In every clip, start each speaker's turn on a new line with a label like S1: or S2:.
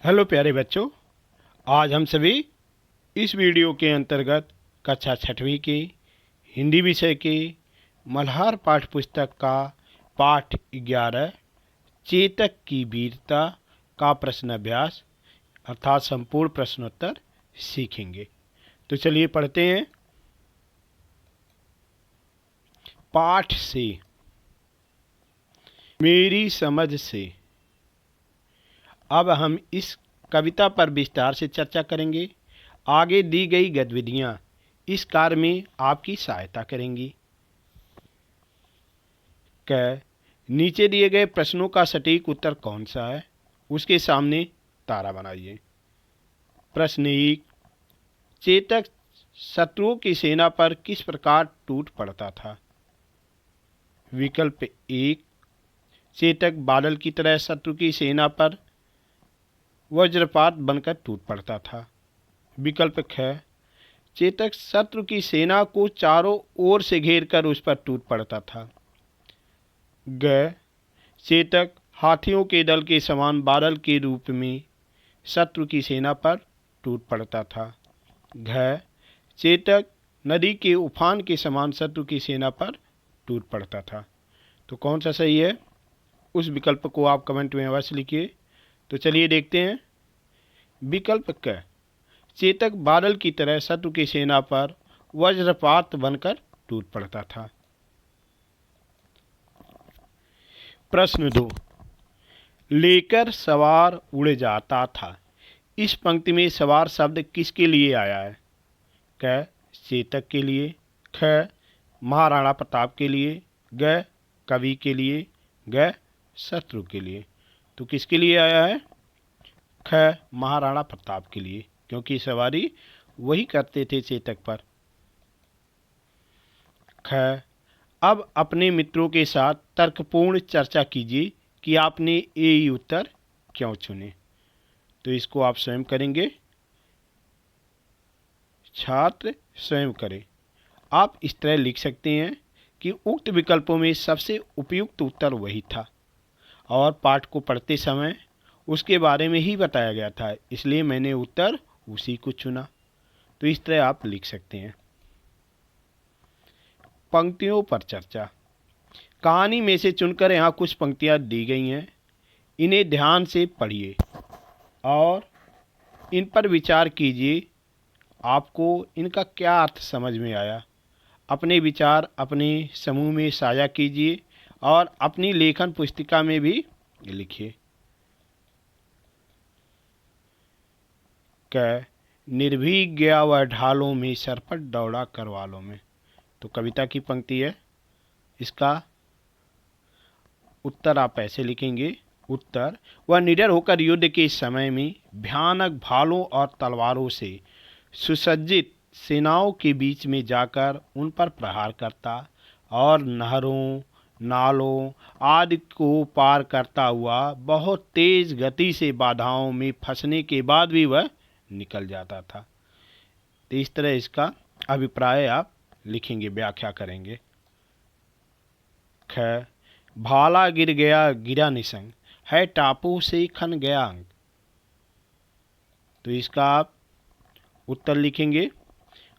S1: Hello प्यारे बच्चों, आज हम सभी इस वीडियो के अंतर्गत कक्षा छठवीं के हिंदी विषय के मल्हार पाठ पुस्तक का पाठ 11 चेतक की वीरता का प्रश्न अभ्यास अर्थात संपूर्ण प्रश्नोत्तर सीखेंगे। तो चलिए पढ़ते हैं। पाठ से, मेरी समझ से। अब हम इस कविता पर विस्तार से चर्चा करेंगे। आगे दी गई गतिविधियां इस कार्य में आपकी सहायता करेंगी। क नीचे दिए गए प्रश्नों का सटीक उत्तर कौन सा है, उसके सामने तारा बनाइए। प्रश्न 1, चेतक शत्रुओं की सेना पर किस प्रकार टूट पड़ता था? विकल्प 1, चेतक बादल की तरह शत्रु की सेना पर वज्रपात बनकर टूट पड़ता था। विकल्प ख, चेतक शत्रु की सेना को चारों ओर से घेरकर उस पर टूट पड़ता था। ग, चेतक हाथियों के दल के समान बादल के रूप में शत्रु की सेना पर टूट पड़ता था। घ, चेतक नदी के उफान के समान शत्रु की सेना पर टूट पड़ता था। तो कौन सा सही है, उस विकल्प को आप कमेंट में अवश्य लिखिए। तो चलिए देखते हैं। विकल्प क, चेतक बादल की तरह शत्रु की सेना पर वज्रपात बनकर टूट पड़ता था। प्रश्न 2, लेकर सवार उड़ जाता था। इस पंक्ति में सवार शब्द किसके लिए आया है? क, चेतक के लिए। ख, महाराणा प्रताप के लिए। ग, कवि के लिए। ग, शत्रु के लिए। तो किसके लिए आया है? ख, महाराणा प्रताप के लिए, क्योंकि सवारी वही करते थे चेतक पर। ख, अब अपने मित्रों के साथ तर्कपूर्ण चर्चा कीजिए कि आपने ये उत्तर क्यों चुने। तो इसको आप स्वयं करेंगे, छात्र स्वयं करें। आप इस तरह लिख सकते हैं कि उक्त विकल्पों में सबसे उपयुक्त उत्तर वही था और पाठ को पढ़ते समय उसके बारे में ही बताया गया था, इसलिए मैंने उत्तर उसी को चुना। तो इस तरह आप लिख सकते हैं। पंक्तियों पर चर्चा। कहानी में से चुनकर यहाँ कुछ पंक्तियाँ दी गई हैं, इन्हें ध्यान से पढ़िए और इन पर विचार कीजिए। आपको इनका क्या अर्थ समझ में आया? अपने विचार अपने समूह में साझा कीजिए और अपनी लेखन पुस्तिका में भी लिखिए। क, निर्भीक गया वह ढालों में, सरपट दौड़ा करवालों में। तो कविता की पंक्ति है, इसका उत्तर आप ऐसे लिखेंगे। उत्तर, वह निडर होकर युद्ध के समय में भयानक भालों और तलवारों से सुसज्जित सेनाओं के बीच में जाकर उन पर प्रहार करता और नहरों, नालों आदि को पार करता हुआ बहुत तेज गति से बाधाओं में फंसने के बाद भी वह निकल जाता था। तो इस तरह इसका अभिप्राय आप लिखेंगे, व्याख्या करेंगे। ख, भाला गिर गया गिरा निसंग, है टापू से खन गया अंग। तो इसका आप उत्तर लिखेंगे।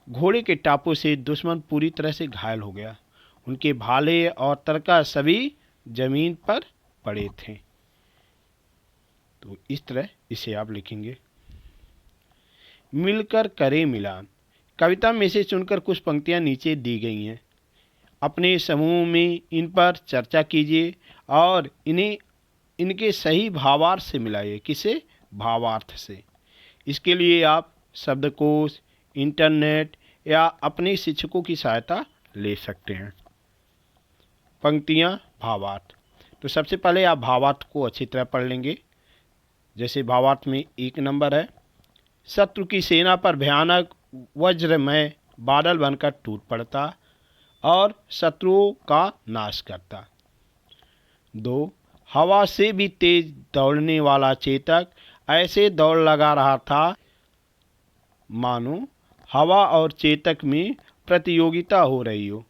S1: घोड़े के टापू से दुश्मन पूरी तरह से घायल हो गया, उनके भाले और तरका सभी जमीन पर पड़े थे। तो इस तरह इसे आप लिखेंगे। मिलकर करे मिलान। कविता में से चुनकर कुछ पंक्तियां नीचे दी गई हैं, अपने समूह में इन पर चर्चा कीजिए और इन्हें इनके सही भावार्थ से मिलाइए। किसे? भावार्थ से। इसके लिए आप शब्दकोश, इंटरनेट या अपने शिक्षकों की सहायता ले सकते हैं। पंक्तियां, भावार्थ। तो सबसे पहले आप भावार्थ को अच्छी तरह पढ़ लेंगे। जैसे भावार्थ में 1 नंबर है, शत्रु की सेना पर भयानक वज्रमय बादल बनकर टूट पड़ता और शत्रुओं का नाश करता। 2, हवा से भी तेज दौड़ने वाला चेतक ऐसे दौड़ लगा रहा था मानो हवा और चेतक में प्रतियोगिता हो रही हो।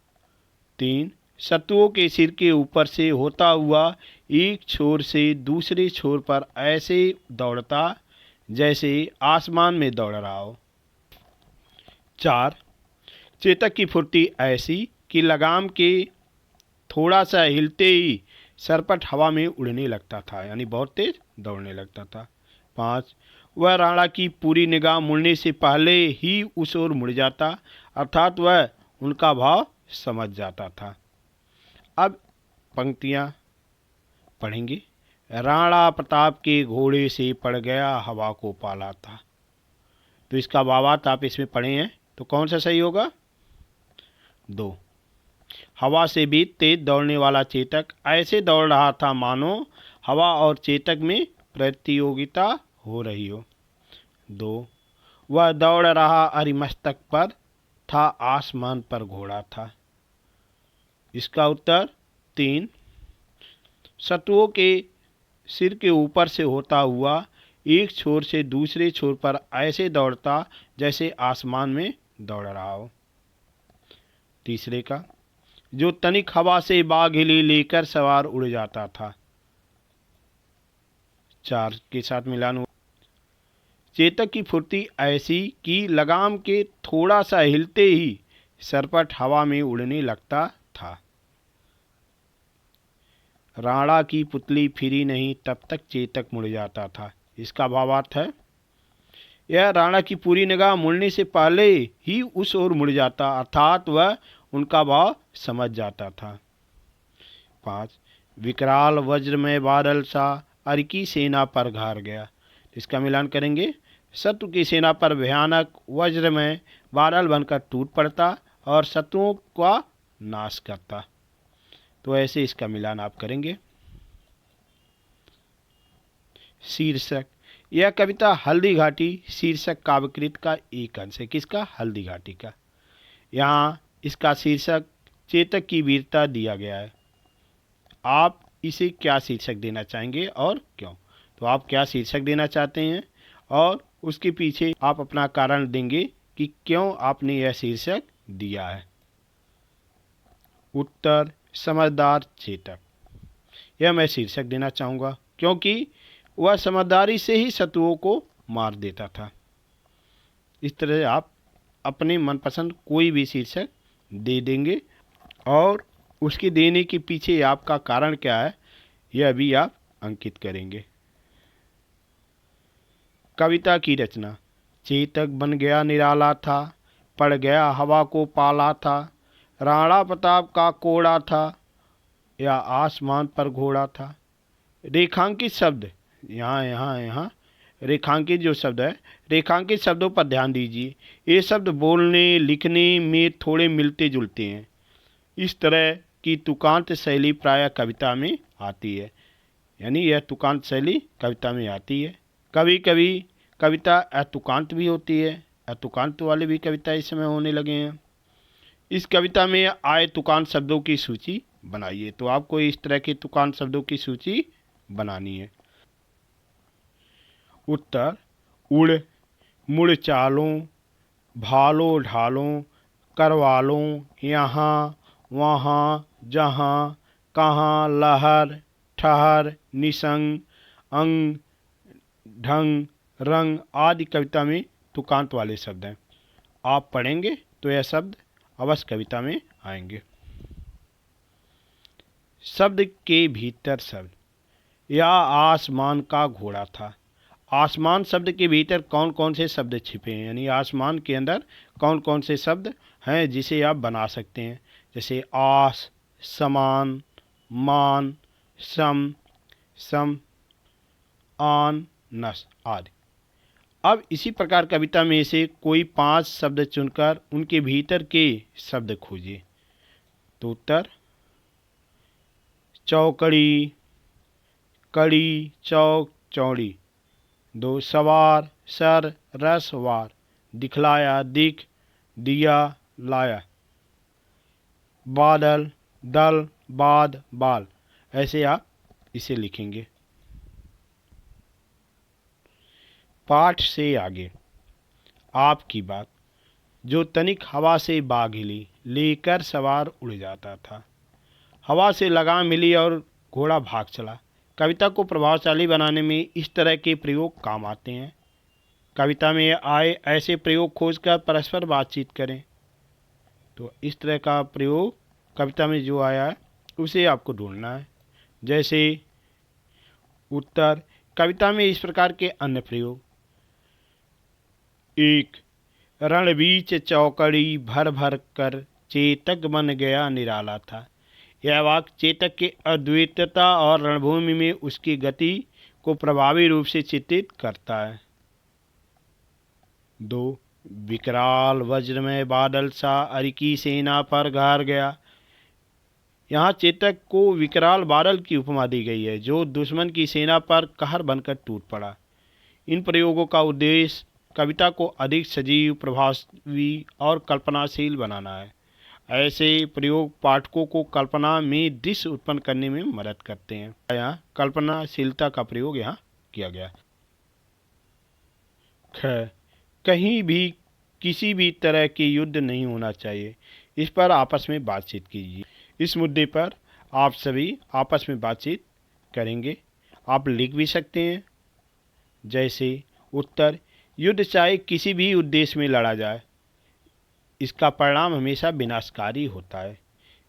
S1: 3, शत्रुओं के सिर के ऊपर से होता हुआ एक छोर से दूसरे छोर पर ऐसे दौड़ता जैसे आसमान में दौड़ रहा हो। 4. चेतक की फुर्ती ऐसी कि लगाम के थोड़ा सा हिलते ही सरपट हवा में उड़ने लगता था, यानी बहुत तेज दौड़ने लगता था। 5. वह राणा की पूरी निगाह मुड़ने से पहले ही उस ओर मुड़ जाता, अर्थात वह उनका भाव समझ जाता था। अब पंक्तियां पढ़ेंगे। राणा प्रताप के घोड़े से पड़ गया, हवा को पाला था। तो इसका भावार्थ आप इसमें पढ़े हैं, तो कौन सा सही होगा? 2. हवा से भी तेज दौड़ने वाला चेतक ऐसे दौड़ रहा था मानो हवा और चेतक में प्रतियोगिता हो रही हो। 2. वह दौड़ रहा अरिमस्तक पर था, आसमान पर घोड़ा था। इसका उत्तर 3. शत्रुओं के सिर के ऊपर से होता हुआ एक छोर से दूसरे छोर पर ऐसे दौड़ता जैसे आसमान में दौड़ रहा हो। तीसरे का, जो तनिक हवा से बाग हिली लेकर सवार उड़ जाता था। 4 के साथ मिलान हुआ। चेतक की फुर्ती ऐसी कि लगाम के थोड़ा सा हिलते ही सरपट हवा में उड़ने लगता था। राणा की पुतली फिरी नहीं तब तक चेतक मुड़ जाता था। इसका भावार्थ है, यह राणा की पूरी निगाह मुड़ने से पहले ही उस ओर मुड़ जाता, अर्थात वह उनका भाव समझ जाता था। 5. विकराल वज्रमय बादल सा अर की सेना पर घार गया। इसका मिलान करेंगे। शत्रु की सेना पर भयानक वज्रमय बादल बनकर टूट पड़ता और शत्रुओं का नाश करता। तो ऐसे इसका मिलान आप करेंगे। शीर्षक, यह कविता हल्दी घाटी शीर्षक काव्यकृत का एक अंश है। किसका? हल्दी घाटी का। यहाँ इसका शीर्षक चेतक की वीरता दिया गया है। आप इसे क्या शीर्षक देना चाहेंगे और क्यों? तो आप क्या शीर्षक देना चाहते हैं और उसके पीछे आप अपना कारण देंगे कि क्यों आपने यह शीर्षक दिया है। उत्तर, समझदार चेतक। यह मैं शीर्षक देना चाहूँगा क्योंकि वह समझदारी से ही शत्रुओं को मार देता था। इस तरह आप अपने मनपसंद कोई भी शीर्षक दे देंगे और उसके देने के पीछे आपका कारण क्या है यह भी आप अंकित करेंगे। कविता की रचना। चेतक बन गया निराला था, पड़ गया हवा को पाला था। राणा प्रताप का कोड़ा था या आसमान पर घोड़ा था। रेखांकित शब्द, यहाँ रेखांकित जो शब्द है, रेखांकित शब्दों पर ध्यान दीजिए। ये शब्द बोलने लिखने में थोड़े मिलते जुलते हैं। इस तरह की तुकांत शैली प्रायः कविता में आती है, यानी यह तुकांत शैली कविता में आती है। कभी कभी कविता अतुकांत भी होती है। अतुकांत वाले भी कविता इस समय होने लगे हैं। इस कविता में आए तुकांत शब्दों की सूची बनाइए। तो आपको इस तरह के तुकांत शब्दों की सूची बनानी है। उत्तर, उड़, मुड़ चालों, भालो ढालों, करवालों, यहाँ वहाँ जहाँ कहाँ, लहर ठहर, निसंग, अंग, ढंग, रंग आदि कविता में तुकांत वाले शब्द हैं। आप पढ़ेंगे तो यह शब्द अवश्य कविता में आएंगे। शब्द के भीतर शब्द। यह आसमान का घोड़ा था। आसमान शब्द के भीतर कौन कौन से शब्द छिपे हैं, यानी आसमान के अंदर कौन कौन से शब्द हैं जिसे आप बना सकते हैं, जैसे आस, समान, मान, सम, सम, आन, नस आदि। अब इसी प्रकार कविता में से कोई 5 शब्द चुनकर उनके भीतर के शब्द खोजिए। तो उत्तर, चौकड़ी, कड़ी, चौक, चौड़ी। 2 सवार, सर, रस, वार, दिखलाया, दिख, दिया, लाया। बादल, दल, बाद, बाल। ऐसे आप इसे लिखेंगे। पाठ से आगे। आपकी बात। जो तनिक हवा से बाग हिली लेकर सवार उड़ जाता था। हवा से लगाम मिली और घोड़ा भाग चला। कविता को प्रभावशाली बनाने में इस तरह के प्रयोग काम आते हैं। कविता में आए ऐसे प्रयोग खोजकर परस्पर बातचीत करें। तो इस तरह का प्रयोग कविता में जो आया है उसे आपको ढूंढना है। जैसे उत्तर, कविता में इस प्रकार के अन्य प्रयोग। 1, रण बीच चौकड़ी भर भर कर चेतक बन गया निराला था। यह वाक्य चेतक के अद्वैतता और रणभूमि में उसकी गति को प्रभावी रूप से चित्रित करता है। 2, विकराल वज्रमय बादल सा अरिकी सेना पर घर गया। यहाँ चेतक को विकराल बादल की उपमा दी गई है जो दुश्मन की सेना पर कहर बनकर टूट पड़ा। इन प्रयोगों का उद्देश्य कविता को अधिक सजीव, प्रभावी और कल्पनाशील बनाना है। ऐसे प्रयोग पाठकों को कल्पना में दृश्य उत्पन्न करने में मदद करते हैं। यहाँ कल्पनाशीलता का प्रयोग यहाँ किया गया। ख, कहीं भी किसी भी तरह के युद्ध नहीं होना चाहिए। इस पर आपस में बातचीत कीजिए। इस मुद्दे पर आप सभी आपस में बातचीत करेंगे। आप लिख भी सकते हैं। जैसे उत्तर, युद्ध चाहे किसी भी उद्देश्य में लड़ा जाए, इसका परिणाम हमेशा विनाशकारी होता है।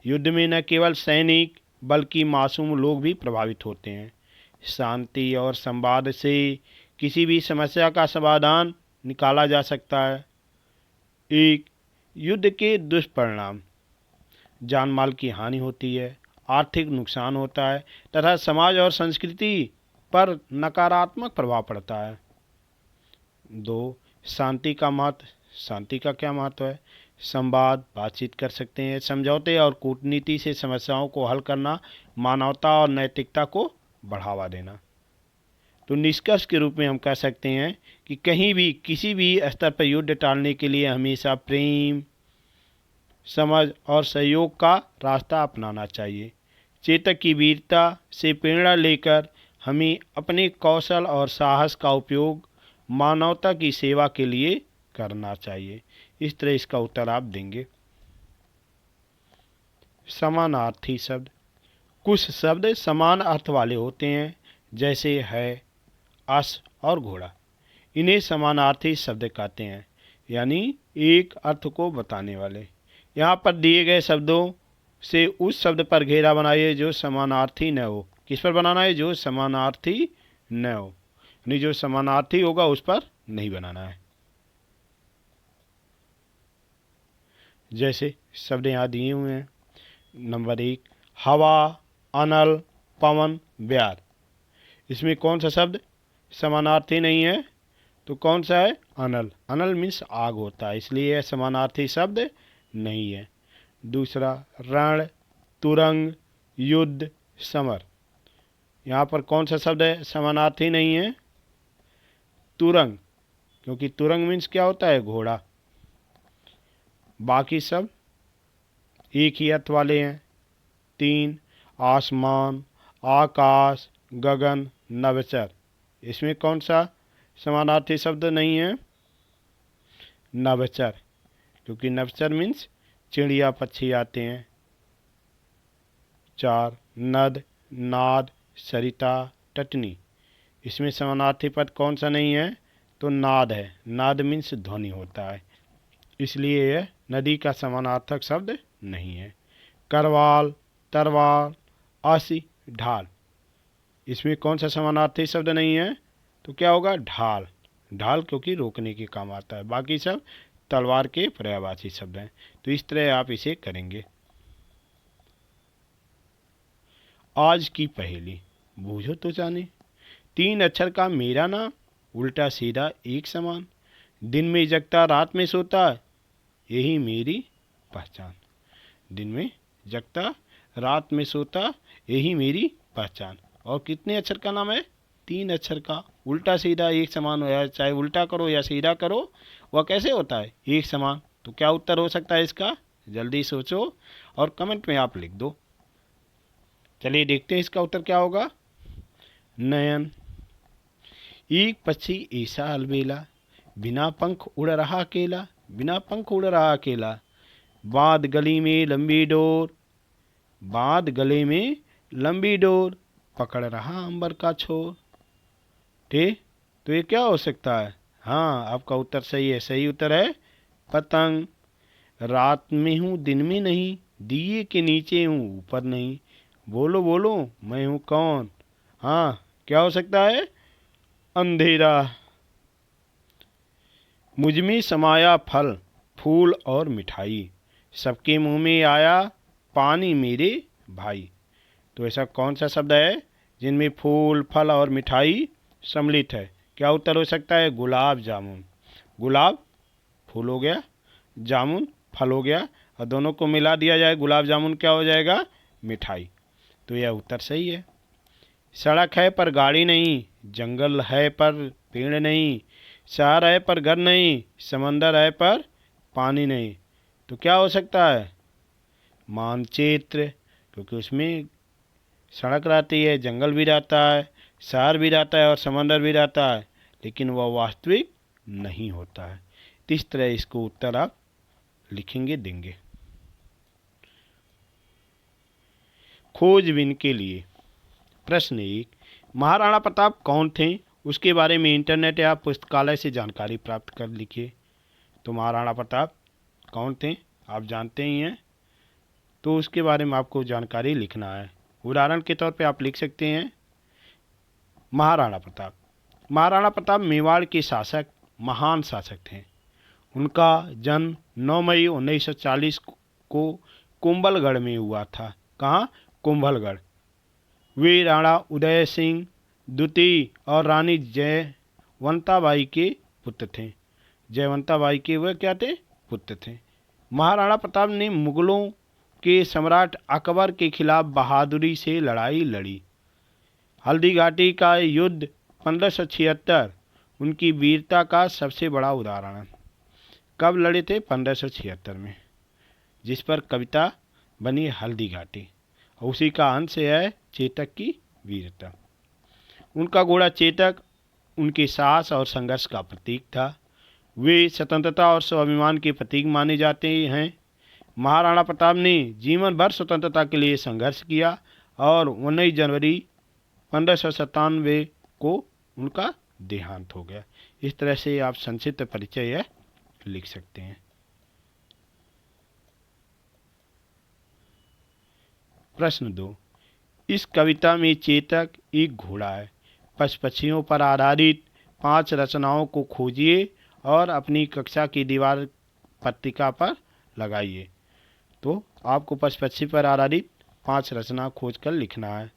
S1: युद्ध में न केवल सैनिक बल्कि मासूम लोग भी प्रभावित होते हैं। शांति और संवाद से किसी भी समस्या का समाधान निकाला जा सकता है। 1, युद्ध के दुष्परिणाम। जान माल की हानि होती है, आर्थिक नुकसान होता है तथा समाज और संस्कृति पर नकारात्मक प्रभाव पड़ता है। 2, शांति का महत्व। शांति का क्या महत्व है? संवाद, बातचीत कर सकते हैं। समझौते और कूटनीति से समस्याओं को हल करना, मानवता और नैतिकता को बढ़ावा देना। तो निष्कर्ष के रूप में हम कह सकते हैं कि कहीं भी किसी भी स्तर पर युद्ध टालने के लिए हमेशा प्रेम, समझ और सहयोग का रास्ता अपनाना चाहिए। चेतक की वीरता से प्रेरणा लेकर हमें अपने कौशल और साहस का उपयोग मानवता की सेवा के लिए करना चाहिए। इस तरह इसका उत्तर आप देंगे। समानार्थी शब्द। कुछ शब्द समान अर्थ वाले होते हैं, जैसे है, अस और घोड़ा। इन्हें समानार्थी शब्द कहते हैं, यानी एक अर्थ को बताने वाले। यहाँ पर दिए गए शब्दों से उस शब्द पर घेरा बनाइए जो समानार्थी न हो। किस पर बनाना है? जो समानार्थी न हो, यानी जो समानार्थी होगा उस पर नहीं बनाना है। जैसे शब्द यहाँ दिए हुए हैं। नंबर 1, हवा, अनल, पवन, ब्यार। इसमें कौन सा शब्द समानार्थी नहीं है? तो कौन सा है? अनल। अनल मीन्स आग होता है, इसलिए यह समानार्थी शब्द नहीं है। दूसरा, रण, तुरंग, युद्ध, समर। यहाँ पर कौन सा शब्द है समानार्थी नहीं है? तुरंग, क्योंकि तुरंग मीन्स क्या होता है? घोड़ा। बाकी सब एक ही अर्थ वाले हैं। 3, आसमान, आकाश, गगन, नभचर। इसमें कौन सा समानार्थी शब्द नहीं है? नभचर, क्योंकि नभचर मीन्स चिड़िया पक्षी आते हैं। 4, नद, नाद, सरिता, टटनी। इसमें समानार्थी पद कौन सा नहीं है? तो नाद है। नाद मीन्स ध्वनि होता है, इसलिए यह नदी का समानार्थक शब्द नहीं है। करवाल, तरवाल, आसी, ढाल। इसमें कौन सा समानार्थी शब्द नहीं है? तो क्या होगा? ढाल। ढाल क्योंकि रोकने के काम आता है। बाकी सब तलवार के पर्यायवाची शब्द हैं। तो इस तरह आप इसे करेंगे। आज की पहेली बूझो तो जाने। 3 अक्षर का मेरा नाम, उल्टा सीधा एक समान। दिन में जगता रात में सोता, यही मेरी पहचान। दिन में जगता रात में सोता, यही मेरी पहचान। और कितने अक्षर का नाम है? 3 अक्षर का। उल्टा सीधा एक समान हो, चाहे उल्टा करो या सीधा करो, वह कैसे होता है? एक समान। तो क्या उत्तर हो सकता है इसका? जल्दी सोचो और कमेंट में आप लिख दो। चलिए देखते हैं इसका उत्तर क्या होगा। नयन। एक पक्षी ऐसा अलबेला, बिना पंख उड़ रहा अकेला, बिना पंख उड़ रहा अकेला। बांध गली में लंबी डोर, बांध गले में लंबी डोर, पकड़ रहा अंबर का छोर। ठीक, तो ये क्या हो सकता है? हाँ, आपका उत्तर सही है। सही उत्तर है पतंग। रात में हूँ दिन में नहीं, दिए के नीचे हूँ ऊपर नहीं, बोलो बोलो मैं हूँ कौन। हाँ, क्या हो सकता है? अंधेरा। मुझ में समाया फल फूल और मिठाई, सबके मुंह में आया पानी मेरे भाई। तो ऐसा कौन सा शब्द है जिनमें फूल फल और मिठाई सम्मिलित है? क्या उत्तर हो सकता है? गुलाब जामुन। गुलाब फूल हो गया, जामुन फल हो गया, और दोनों को मिला दिया जाए गुलाब जामुन क्या हो जाएगा? मिठाई। तो यह उत्तर सही है। सड़क है पर गाड़ी नहीं, जंगल है पर पेड़ नहीं, शहर है पर घर नहीं, समंदर है पर पानी नहीं। तो क्या हो सकता है? मानचित्र, क्योंकि उसमें सड़क रहती है, जंगल भी रहता है, शहर भी रहता है और समंदर भी रहता है, लेकिन वह वास्तविक नहीं होता है। तो इस तरह इसको उत्तर आप लिखेंगे, देंगे। खोजबीन के लिए प्रश्न 1, महाराणा प्रताप कौन थे? उसके बारे में इंटरनेट या पुस्तकालय से जानकारी प्राप्त कर लिखिए। तो महाराणा प्रताप कौन थे आप जानते ही हैं, तो उसके बारे में आपको जानकारी लिखना है। उदाहरण के तौर पे आप लिख सकते हैं महाराणा प्रताप। महाराणा प्रताप मेवाड़ के शासक, महान शासक थे। उनका जन्म 9 मई 1940 को कुंभलगढ़ में हुआ था। कहाँ? कुंभलगढ़। वे राणा उदय सिंह द्वितीय और रानी जयवंताबाई के पुत्र थे। जयवंताबाई के वह क्या थे? पुत्र थे। महाराणा प्रताप ने मुगलों के सम्राट अकबर के खिलाफ बहादुरी से लड़ाई लड़ी। हल्दी घाटी का युद्ध 1576 उनकी वीरता का सबसे बड़ा उदाहरण है। कब लड़े थे? 1576 में, जिस पर कविता बनी हल्दी घाटी। उसी का अंश है चेतक की वीरता। उनका घोड़ा चेतक उनके साहस और संघर्ष का प्रतीक था। वे स्वतंत्रता और स्वाभिमान के प्रतीक माने जाते हैं। महाराणा प्रताप ने जीवन भर स्वतंत्रता के लिए संघर्ष किया और 19 जनवरी 1597 को उनका देहांत हो गया। इस तरह से आप संक्षिप्त परिचय लिख सकते हैं। प्रश्न 2, इस कविता में चेतक एक घोड़ा है। पशु पक्षियों पर आधारित 5 रचनाओं को खोजिए और अपनी कक्षा की दीवार पत्रिका पर लगाइए। तो आपको पशु पक्षी पर आधारित 5 रचना खोजकर लिखना है।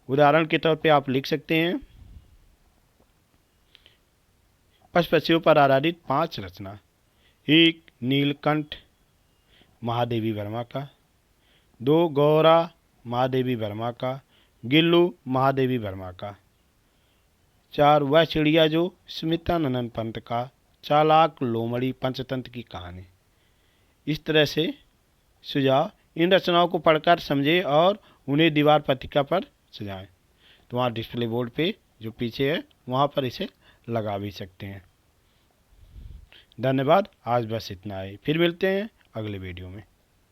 S1: उदाहरण के तौर पे आप लिख सकते हैं पशु पक्षियों पर आधारित 5 रचना। 1 नीलकंठ महादेवी वर्मा का, 2 गौरा महादेवी वर्मा का, गिल्लू महादेवी वर्मा का, 4 वह चिड़िया जो स्मितानंद पंत का, चालाक लोमड़ी पंचतंत्र की कहानी। इस तरह से सुझाव, इन रचनाओं को पढ़कर समझें और उन्हें दीवार पत्रिका पर सजाएं। तो वहाँ डिस्प्ले बोर्ड पे जो पीछे है वहाँ पर इसे लगा भी सकते हैं। धन्यवाद। आज बस इतना ही, फिर मिलते हैं अगले वीडियो में।